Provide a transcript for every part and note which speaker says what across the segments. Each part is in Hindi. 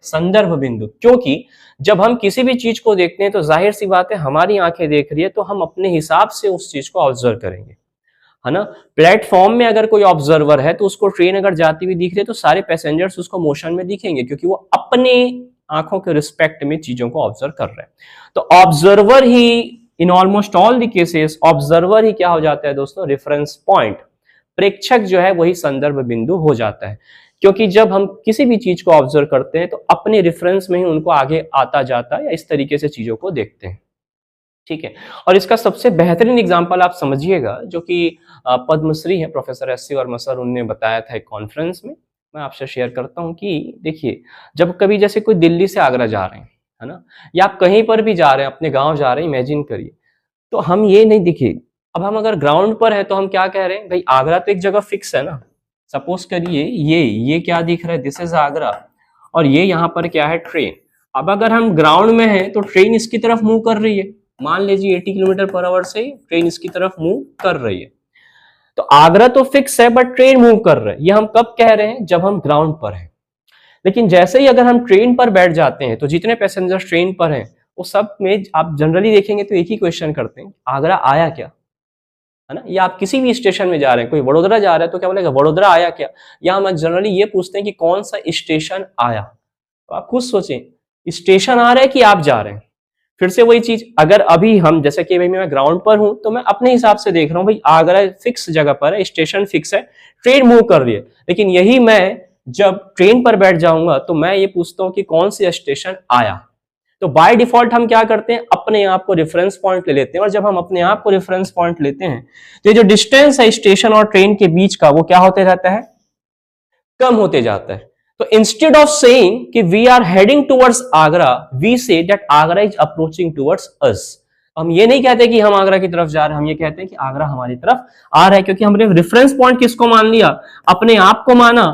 Speaker 1: संदर्भ बिंदु, क्योंकि जब हम किसी भी चीज को देखते हैं तो जाहिर सी बात है हमारी आंखें देख रही है तो हम अपने हिसाब से उस चीज को ऑब्जर्व करेंगे, है ना। प्लेटफॉर्म में अगर कोई ऑब्जर्वर है तो उसको ट्रेन अगर जाती हुई दिख रही है तो सारे पैसेंजर्स उसको मोशन में दिखेंगे, क्योंकि वो अपने आंखों के रिस्पेक्ट में चीजों को ऑब्जर्व कर रहे हैं। तो ऑब्जर्वर ही in almost all the cases observer ही क्या हो जाता है दोस्तों, रेफरेंस पॉइंट। प्रेक्षक जो है वही संदर्भ बिंदु हो जाता है, क्योंकि जब हम किसी भी चीज को ऑब्जर्व करते हैं तो अपने रेफरेंस में ही उनको आगे आता जाता है या इस तरीके से चीजों को देखते हैं, ठीक है। और इसका सबसे बेहतरीन एग्जांपल आप समझिएगा, जो कि पद्मश्री है प्रोफेसर एस.सी. वर्मा सर, उन्होंने बताया था एक कॉन्फ्रेंस में, मैं आपसे शेयर करता हूं कि देखिए, जब कभी जैसे कोई दिल्ली से आगरा जा रहे हैं, है ना, या आप कहीं पर भी जा रहे हैं, अपने गांव जा रहे हैं, इमेजिन करिए, तो हम ये नहीं देखिए, अब हम अगर ग्राउंड पर है तो हम क्या कह रहे हैं, भाई आगरा तो एक जगह फिक्स है ना। सपोज करिए ये क्या दिख रहा है, दिस इज आगरा, और ये यहाँ पर क्या है, ट्रेन। अब अगर हम ग्राउंड में हैं तो ट्रेन इसकी तरफ मूव कर रही है, मान लीजिए 80 किलोमीटर पर आवर से ट्रेन इसकी तरफ मूव कर रही है। तो आगरा तो फिक्स है बट ट्रेन मूव कर रहा है, ये हम कब कह रहे हैं, जब हम ग्राउंड पर हैं। लेकिन जैसे ही अगर हम ट्रेन पर बैठ जाते हैं तो जितने पैसेंजर ट्रेन पर हैं वो सब में आप जनरली देखेंगे तो एक ही क्वेश्चन करते हैं, आगरा आया क्या, है ना। या आप किसी भी स्टेशन में जा रहे हैं, कोई वडोदरा जा रहा है तो क्या बोलेगा, वडोदरा आया क्या। या हम जनरली ये पूछते हैं कि कौन सा स्टेशन आया। तो आप खुद सोचें, स्टेशन आ रहा है कि आप जा रहे हैं। फिर से वही चीज, अगर अभी हम जैसे कि भाई मैं ग्राउंड पर हूं तो मैं अपने हिसाब से देख रहा हूं, भाई आगरा फिक्स जगह पर है, स्टेशन फिक्स है, ट्रेन मूव कर रही है। लेकिन यही मैं जब ट्रेन पर बैठ जाऊंगा तो मैं ये पूछता हूं कि कौन से स्टेशन आया। तो बाय डिफॉल्ट हम क्या करते हैं, अपने आप को रेफरेंस पॉइंट ले लेते हैं, और जब हम अपने आप को रेफरेंस पॉइंट लेते हैं तो ये जो डिस्टेंस है स्टेशन और ट्रेन के बीच का, वो क्या होते रहता है, कम होते जाता है। तो इंस्टेड ऑफ सेइंग कि we are heading towards Agra, we say that Agra is approaching towards us. हम ये नहीं कहते कि हम आगरा की तरफ जा रहे हैं, हम ये कहते हैं कि आगरा हमारी तरफ आ रहा है, क्योंकि हमने रेफरेंस पॉइंट किसको मान लिया, अपने आप को माना,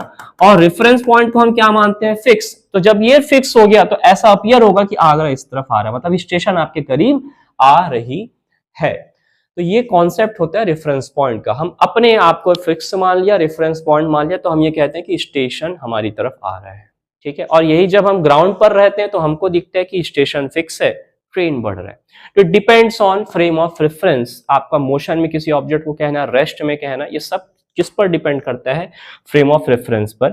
Speaker 1: और रेफरेंस पॉइंट को हम क्या मानते हैं, फिक्स। तो जब ये फिक्स हो गया तो ऐसा अपीयर होगा कि आगरा इस तरफ आ रहा है, मतलब स्टेशन आपके करीब आ रही है। तो ये कॉन्सेप्ट होता है रेफरेंस पॉइंट का। हम अपने आप को फिक्स मान लिया, रेफरेंस पॉइंट मान लिया, तो हम ये कहते हैं कि स्टेशन हमारी तरफ आ रहा है, ठीक है। और यही जब हम ग्राउंड पर रहते हैं तो हमको दिखता है कि स्टेशन फिक्स है, ट्रेन बढ़ रहा है। तो depends on frame of reference, आपका मोशन में किसी ऑब्जेक्ट को कहना, रेस्ट में कहना, ये सब किस पर डिपेंड करता है, फ्रेम ऑफ रेफरेंस पर।